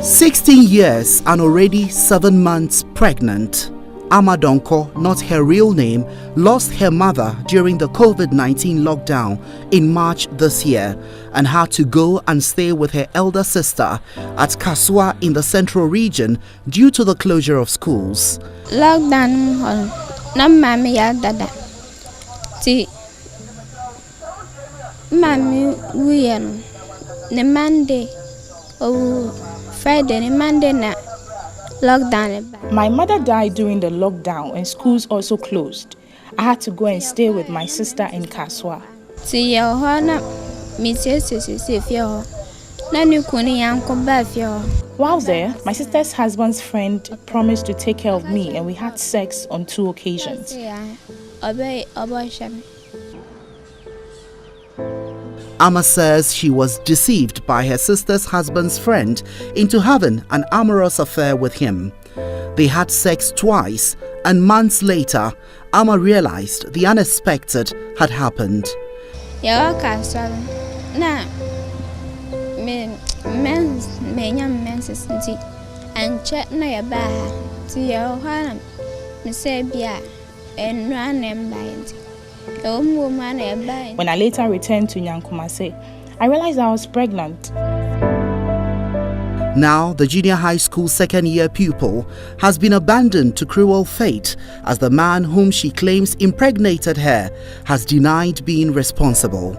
16 years and already 7 months pregnant. Amadonko, not her real name, lost her mother during the COVID-19 lockdown in March this year and had to go and stay with her elder sister at Kaswa in the central region due to the closure of schools. Lockdown, na mami ya dada. Ti mami wiyan ne Monday or Friday ne Monday na lockdown. My mother died during the lockdown and schools also closed. I had to go and stay with my sister in Kaswa. Ti ya ho na mi se fio. Na ni kuni yanko ba fio. While there, my sister's husband's friend promised to take care of me and we had sex on 2 occasions. Amma says she was deceived by her sister's husband's friend into having an amorous affair with him. They had sex twice, and months later, Amma realized the unexpected had happened. When I later returned to Nyankumase, I realized I was pregnant. Now, the junior high school second-year pupil has been abandoned to cruel fate as the man whom she claims impregnated her has denied being responsible.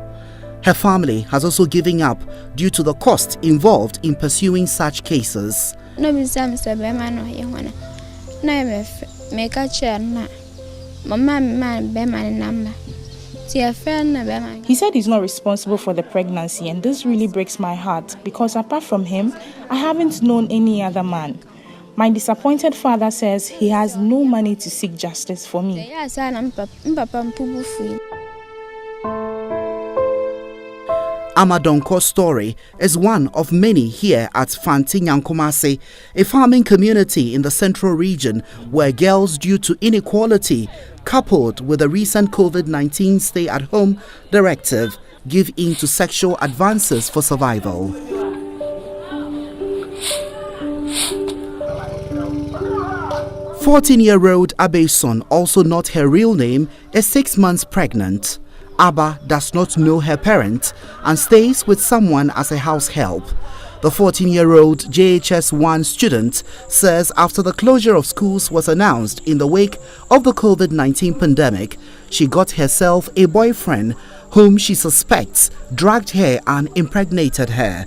Her family has also given up due to the cost involved in pursuing such cases. He said he's not responsible for the pregnancy, and this really breaks my heart because apart from him, I haven't known any other man. My disappointed father says he has no money to seek justice for me. Amadonko's story is one of many here at Fanti Nyankumase, a farming community in the central region where girls, due to inequality coupled with the recent COVID-19 stay-at-home directive, give in to sexual advances for survival. "14-year-old Abeson, also not her real name, is 6 months pregnant. Abba does not know her parent and stays with someone as a house help. The 14-year-old GHOne student says after the closure of schools was announced in the wake of the COVID-19 pandemic, she got herself a boyfriend whom she suspects dragged her and impregnated her.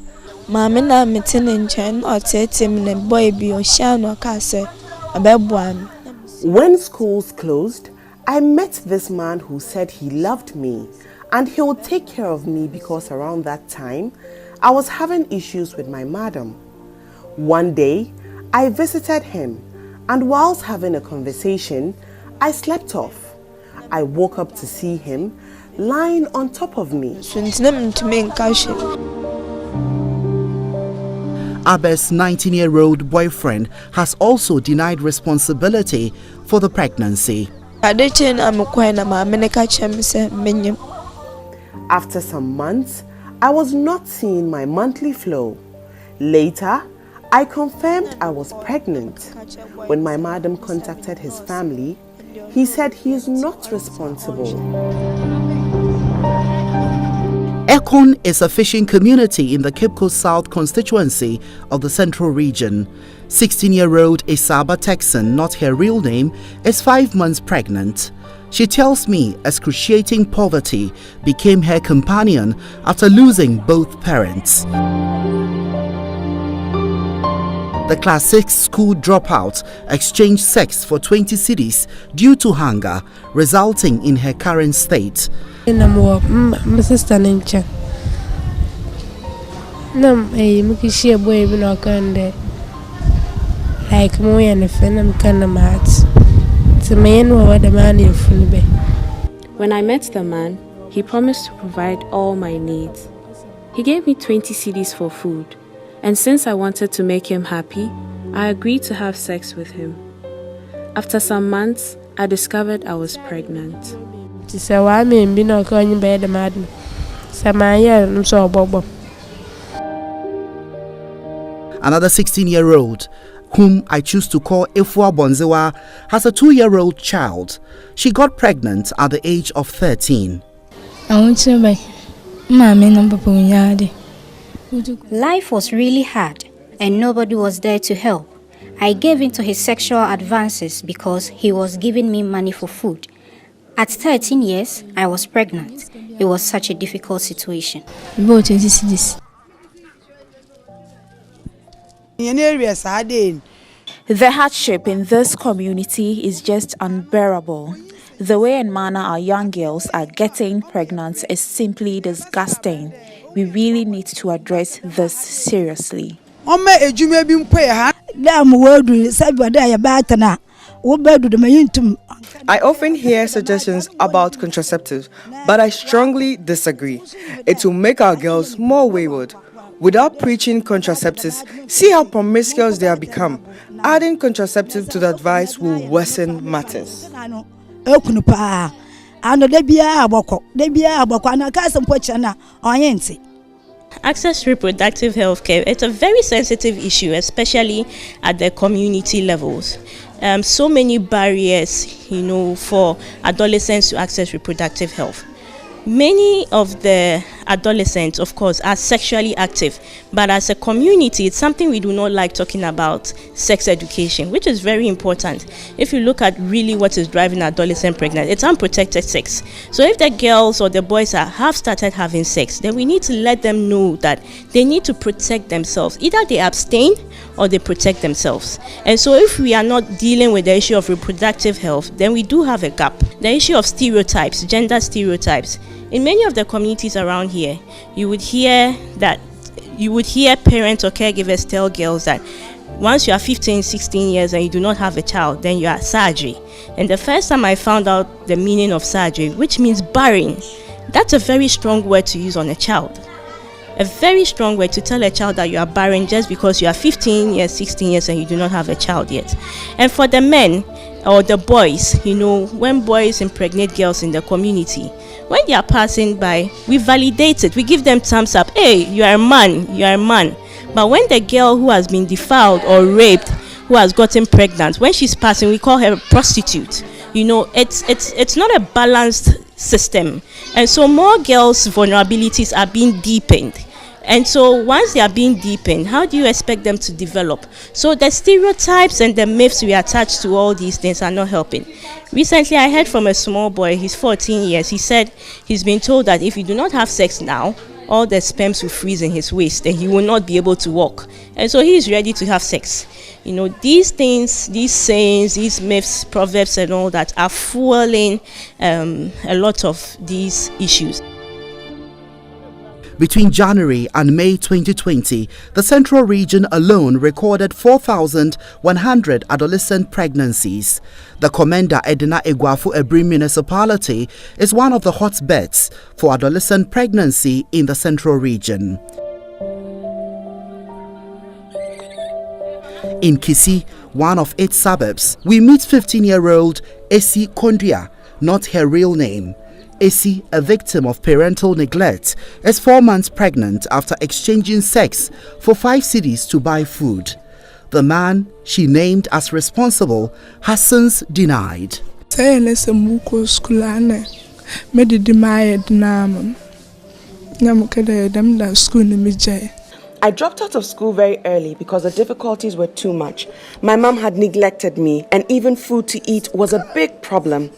When schools closed, I met this man who said he loved me and he would take care of me because around that time, I was having issues with my madam. One day, I visited him and whilst having a conversation, I slept off. I woke up to see him lying on top of me. Abba's 19-year-old boyfriend has also denied responsibility for the pregnancy. After some months, I was not seeing my monthly flow. Later, I confirmed I was pregnant. When my madam contacted his family, he said he is not responsible. GHOne is a fishing community in the Cape Coast South constituency of the Central Region. 16-year-old Isaba Texan, not her real name, is 5 months pregnant. She tells me excruciating poverty became her companion after losing both parents. The Class 6 school dropout exchanged sex for 20 cedis due to hunger, resulting in her current state. My sister Nincha. Mukishi boy binokande. Like mo and the phenom kind of mats. It's a man what the man you fully be. When I met the man, he promised to provide all my needs. He gave me 20 cedis for food, and since I wanted to make him happy, I agreed to have sex with him. After some months, I discovered I was pregnant. So I mean, be not going by the madam. Samaya, so bob. Another 16-year-old, whom I choose to call Efua Bonzewa, has a 2-year-old child. She got pregnant at the age of 13. Life was really hard and nobody was there to help. I gave in to his sexual advances because he was giving me money for food. At 13 years, I was pregnant. It was such a difficult situation. The hardship in this community is just unbearable. The way and manner our young girls are getting pregnant is simply disgusting. We really need to address this seriously. I often hear suggestions about contraceptives, but I strongly disagree. It will make our girls more wayward. Without preaching contraceptives, see how promiscuous they have become. Adding contraceptives to the advice will worsen matters. Access to reproductive health care, it's a very sensitive issue, especially at the community levels. So many barriers, for adolescents to access reproductive health. Many of the adolescents, of course, are sexually active, but as a community, it's something we do not like talking about, sex education, which is very important. If you look at really what is driving adolescent pregnancy, it's unprotected sex. So if the girls or the boys have started having sex, then we need to let them know that they need to protect themselves. Either they abstain or they protect themselves. And so if we are not dealing with the issue of reproductive health, then we do have a gap. The issue of stereotypes, gender stereotypes. In many of the communities around here, you would hear parents or caregivers tell girls that once you are 15, 16 years and you do not have a child, then you are surgery. And the first time I found out the meaning of surgery, which means barren, that's a very strong word to use on a child. A very strong way to tell a child that you are barren just because you are 15 years, 16 years and you do not have a child yet. And for the men or the boys, when boys impregnate girls in the community, when they are passing by, we validate it. We give them thumbs up. Hey, you are a man, you are a man. But when the girl who has been defiled or raped, who has gotten pregnant, when she's passing, we call her a prostitute. It's not a balanced system. And so more girls' vulnerabilities are being deepened. And so once they are being deepened, how do you expect them to develop? So the stereotypes and the myths we attach to all these things are not helping. Recently, I heard from a small boy, he's 14 years. He said he's been told that if you do not have sex now, all the sperms will freeze in his waist and he will not be able to walk. And so he's ready to have sex. These things, these sayings, these myths, proverbs and all that are fueling a lot of these issues. Between January and May 2020, the Central Region alone recorded 4,100 adolescent pregnancies. The Komenda Edina Eguafu Ebri municipality is one of the hotbeds for adolescent pregnancy in the Central Region. In Kisi, one of its suburbs, we meet 15-year-old Esi Kondria, not her real name. Esi, a victim of parental neglect, is 4 months pregnant after exchanging sex for 5 cedis to buy food. The man she named as responsible has since denied. I dropped out of school very early because the difficulties were too much. My mom had neglected me, and even food to eat was a big problem.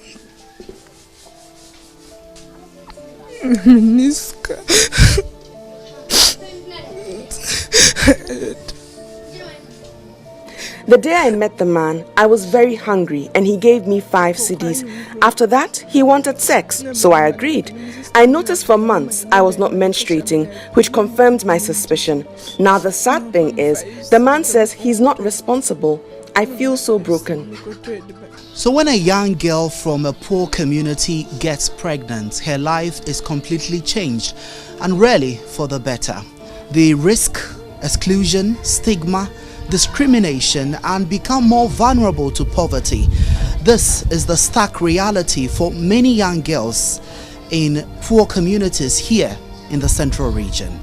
The day I met the man, I was very hungry and he gave me 5 cedis. After that, he wanted sex, so I agreed. I noticed for months I was not menstruating, which confirmed my suspicion. Now the sad thing is, the man says he's not responsible. I feel so broken. So when a young girl from a poor community gets pregnant, her life is completely changed, and really for the better. They risk exclusion, stigma, discrimination, and become more vulnerable to poverty. This is the stark reality for many young girls in poor communities here in the Central Region.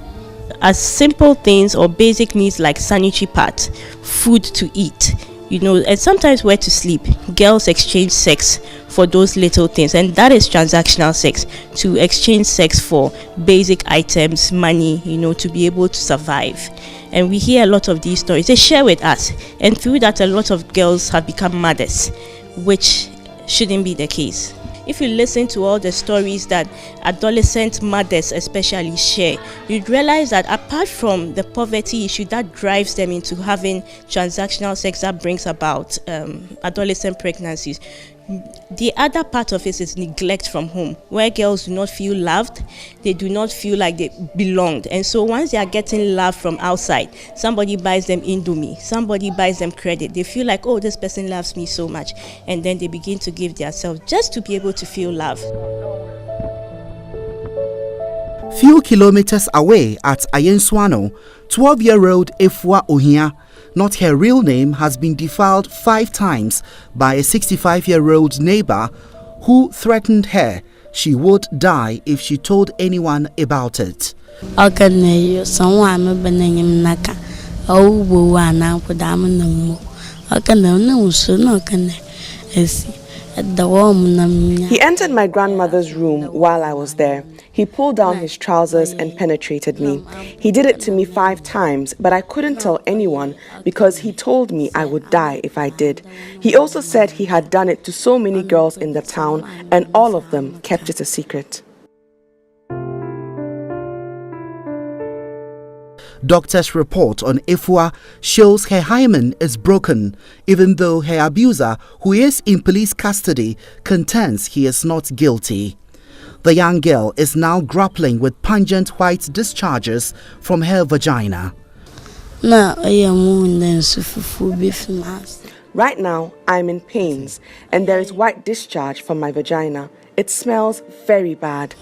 as simple things or basic needs like sanitary pads, food to eat, and sometimes where to sleep. Girls exchange sex for those little things, and that is transactional sex, to exchange sex for basic items, money, to be able to survive. And we hear a lot of these stories. They share with us, and through that a lot of girls have become mothers, which shouldn't be the case. If you listen to all the stories that adolescent mothers especially share, you'd realize that apart from the poverty issue that drives them into having transactional sex that brings about adolescent pregnancies, the other part of it is neglect from home, where girls do not feel loved, they do not feel like they belonged. And so once they are getting love from outside, somebody buys them Indomie, somebody buys them credit, they feel like, oh, this person loves me so much, and then they begin to give themselves just to be able to feel love. Few kilometers away at Ayenswano, 12-year-old Efua Ohia, not her real name, has been defiled 5 times by a 65-year-old neighbor who threatened her she would die if she told anyone about it. He entered my grandmother's room while I was there. He pulled down his trousers and penetrated me. He did it to me 5 times, but I couldn't tell anyone because he told me I would die if I did. He also said he had done it to so many girls in the town, and all of them kept it a secret. Doctors' report on Efua shows her hymen is broken, even though her abuser, who is in police custody, contends he is not guilty. The young girl is now grappling with pungent white discharges from her vagina. Right now, I'm in pains, and there is white discharge from my vagina. It smells very bad.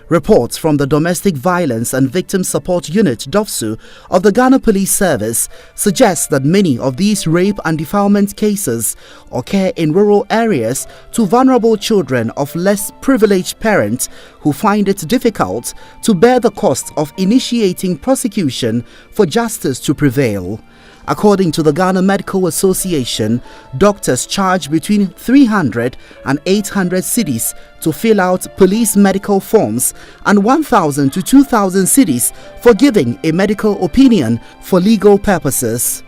Reports from the Domestic Violence and Victim Support Unit (DOVSU) of the Ghana Police Service suggest that many of these rape and defilement cases occur in rural areas to vulnerable children of less privileged parents who find it difficult to bear the cost of initiating prosecution for justice to prevail. According to the Ghana Medical Association, doctors charge between 300 and 800 cedis to fill out police medical forms and 1,000 to 2,000 cedis for giving a medical opinion for legal purposes.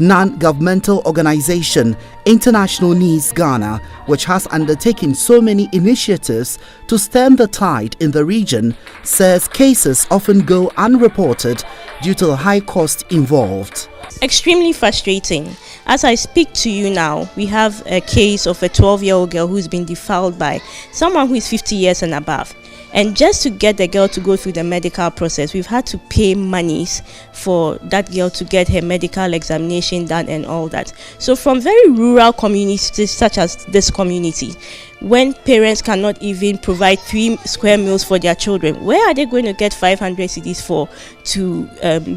Non-governmental organization International Needs Ghana, which has undertaken so many initiatives to stem the tide in the region, says cases often go unreported due to the high cost involved. Extremely frustrating. As I speak to you now, we have a case of a 12-year-old girl who's been defiled by someone who is 50 years and above. And just to get the girl to go through the medical process, we've had to pay monies for that girl to get her medical examination done and all that. So from very rural communities such as this community, when parents cannot even provide 3 square meals for their children, where are they going to get 500 cedis for to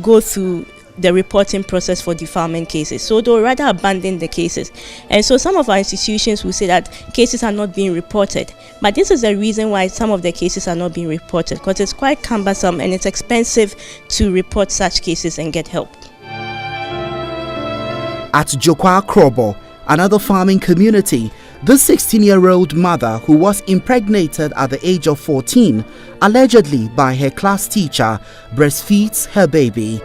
go through the reporting process for defilement cases? So they'll rather abandon the cases. And so some of our institutions will say that cases are not being reported. But this is the reason why some of the cases are not being reported, because it's quite cumbersome and it's expensive to report such cases and get help. At Jokwa Krobo, another farming community, this 16-year-old mother who was impregnated at the age of 14, allegedly by her class teacher, breastfeeds her baby.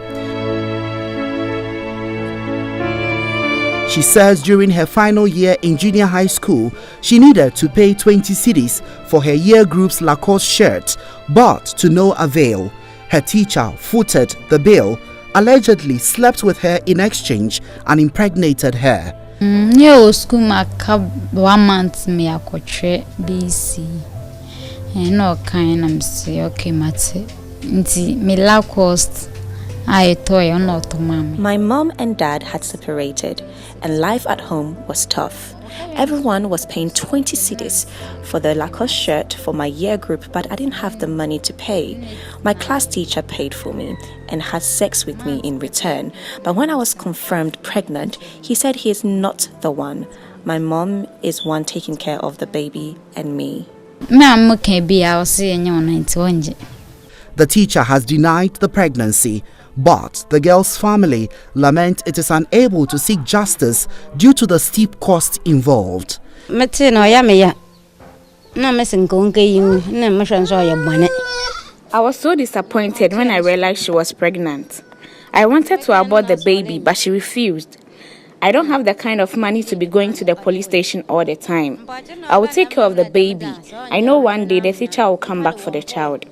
She says during her final year in junior high school, she needed to pay 20 cedis for her year group's Lacoste shirt, but to no avail. Her teacher footed the bill, allegedly slept with her in exchange and impregnated her. School maka 1 month me akotre BC. No kind am say okay mate. Nti me Lacoste My mom and dad had separated, and life at home was tough. Everyone was paying 20 cedis for the Lacoste shirt for my year group, but I didn't have the money to pay. My class teacher paid for me and had sex with me in return. But when I was confirmed pregnant, he said he is not the one. My mom is one taking care of the baby and me. The teacher has denied the pregnancy, but the girl's family lament it is unable to seek justice due to the steep cost involved. I was so disappointed when I realized she was pregnant. I wanted to abort the baby, but she refused. I don't have the kind of money to be going to the police station all the time. I will take care of the baby. I know one day the teacher will come back for the child.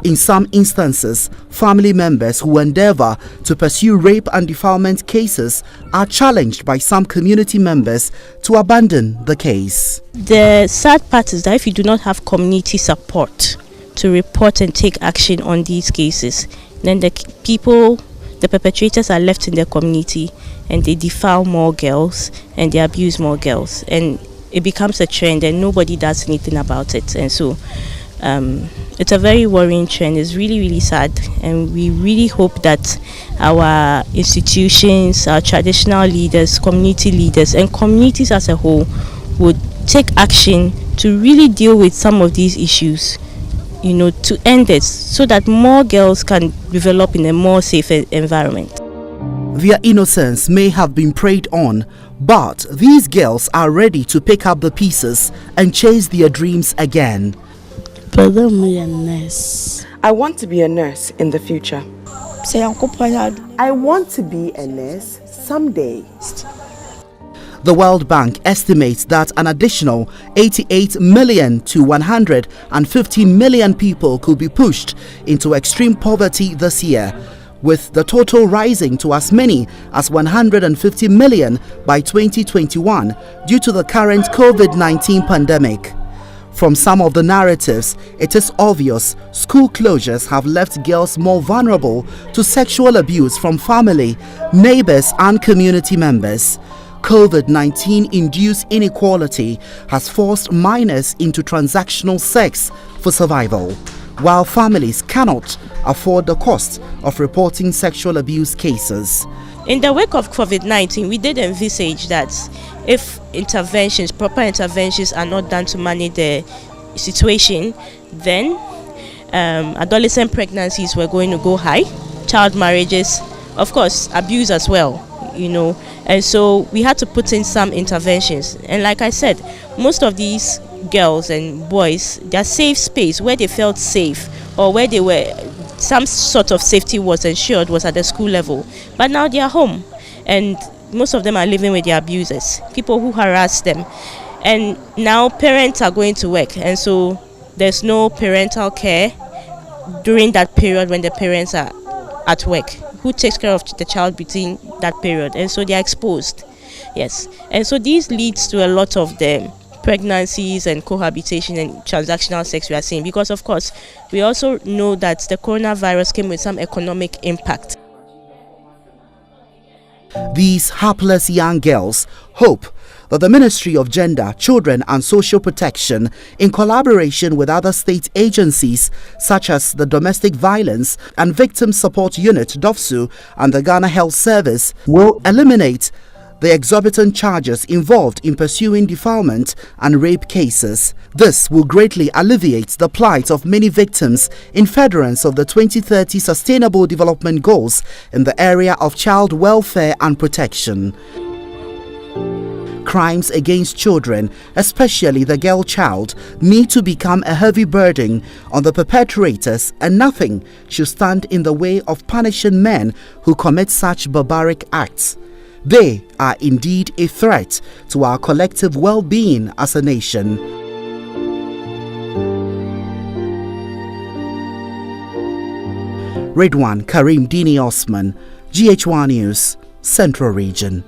In some instances, family members who endeavor to pursue rape and defilement cases are challenged by some community members to abandon the case. The sad part is that if you do not have community support to report and take action on these cases, then the perpetrators are left in the community and they defile more girls and they abuse more girls, and it becomes a trend and nobody does anything about it. And so it's a very worrying trend. It's really, really sad, and we really hope that our institutions, our traditional leaders, community leaders, and communities as a whole would take action to really deal with some of these issues, to end it so that more girls can develop in a more safer environment. Their innocence may have been preyed on, but these girls are ready to pick up the pieces and chase their dreams again. I want to be a nurse in the future. I want to be a nurse someday. The World Bank estimates that an additional 88 million to 115 million people could be pushed into extreme poverty this year, with the total rising to as many as 150 million by 2021 due to the current COVID-19 pandemic. From some of the narratives, it is obvious school closures have left girls more vulnerable to sexual abuse from family, neighbors, and community members. COVID-19 induced inequality has forced minors into transactional sex for survival, while families cannot afford the cost of reporting sexual abuse cases. In the wake of COVID-19, we did envisage that if proper interventions are not done to manage the situation, then adolescent pregnancies were going to go high, child marriages, of course, abuse as well, and so we had to put in some interventions. And like I said, most of these girls and boys, their safe space where they felt safe or where they were some sort of safety was ensured was at the school level, but now they are home and most of them are living with their abusers, people who harass them, and now parents are going to work, and so there's no parental care during that period when the parents are at work. Who takes care of the child between that period? And so they are exposed. Yes, and so this leads to a lot of the pregnancies and cohabitation and transactional sex we are seeing, because of course we also know that the coronavirus came with some economic impact. These hapless young girls hope that the Ministry of Gender, Children and Social Protection, in collaboration with other state agencies such as the Domestic Violence and Victim Support Unit (DOVSU) and the Ghana Health Service, will eliminate the exorbitant charges involved in pursuing defilement and rape cases. This will greatly alleviate the plight of many victims in furtherance of the 2030 Sustainable Development Goals in the area of child welfare and protection. Crimes against children, especially the girl child, need to become a heavy burden on the perpetrators, and nothing should stand in the way of punishing men who commit such barbaric acts. They are indeed a threat to our collective well-being as a nation. Ridwan Karim Dini Osman, GHOne News, Central Region.